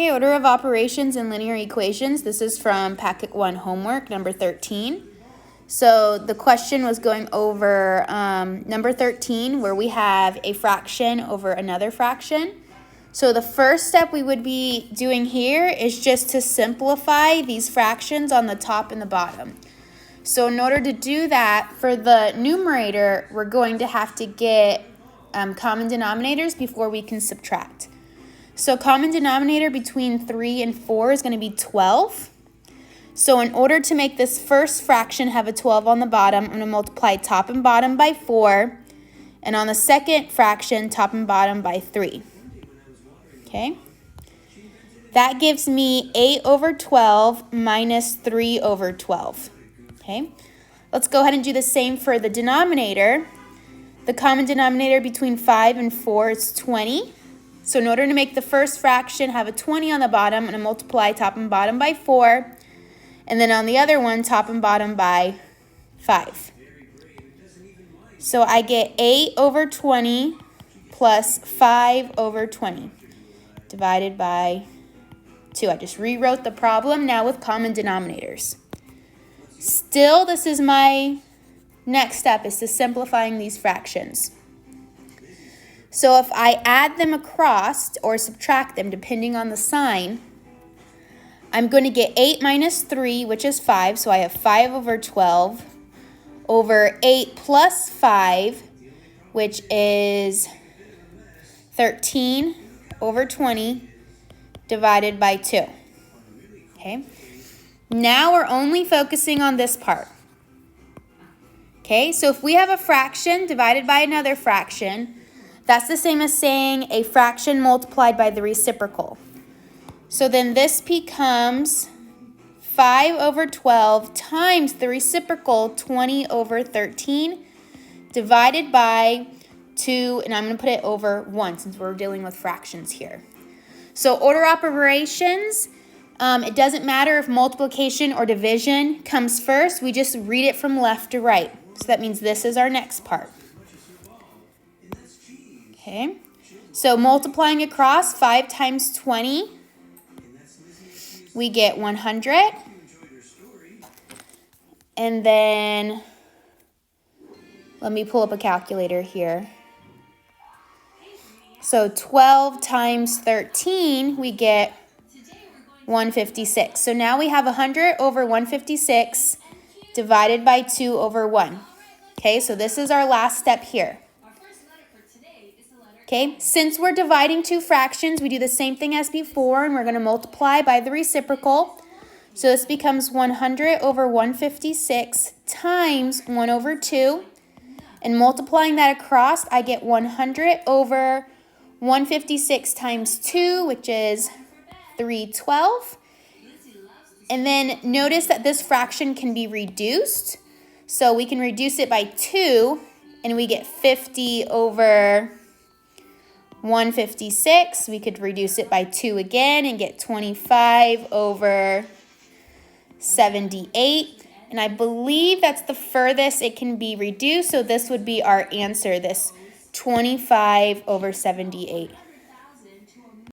Okay, order of operations in linear equations. This is from Packet 1 homework, number 13. So the question was going over number 13, where we have a fraction over another fraction. So the first step we would be doing here is just to simplify these fractions on the top and the bottom. So in order to do that, for the numerator, we're going to have to get common denominators before we can subtract. So common denominator between 3 and 4 is going to be 12. So in order to make this first fraction have a 12 on the bottom, I'm going to multiply top and bottom by 4. And on the second fraction, top and bottom by 3. Okay? That gives me 8 over 12 minus 3 over 12. Okay? Let's go ahead and do the same for the denominator. The common denominator between 5 and 4 is 20. So in order to make the first fraction have a 20 on the bottom, I'm going to multiply top and bottom by 4. And then on the other one, top and bottom by 5. So I get 8 over 20 plus 5 over 20 divided by 2. I just rewrote the problem now with common denominators. Still, this is my next step, is to simplifying these fractions. So if I add them across or subtract them, depending on the sign, I'm going to get 8 minus 3, which is 5. So I have 5 over 12 over 8 plus 5, which is 13 over 20 divided by 2. Okay. Now we're only focusing on this part. Okay, so if we have a fraction divided by another fraction, that's the same as saying a fraction multiplied by the reciprocal. So then this becomes 5 over 12 times the reciprocal, 20 over 13, divided by 2, and I'm going to put it over 1 since we're dealing with fractions here. So order operations, it doesn't matter if multiplication or division comes first. We just read it from left to right. So that means this is our next part. Okay, so multiplying across 5 times 20, we get 100. And then, let me pull up a calculator here. So 12 times 13, we get 156. So now we have 100 over 156 divided by 2 over 1. Okay, so this is our last step here. Okay, since we're dividing two fractions, we do the same thing as before, and we're going to multiply by the reciprocal. So this becomes 100 over 156 times 1 over 2. And multiplying that across, I get 100 over 156 times 2, which is 312. And then notice that this fraction can be reduced. So we can reduce it by 2, and we get 50 over 156. We could reduce it by 2 again and get 25 over 78. And I believe that's the furthest it can be reduced. So this would be our answer, this 25 over 78.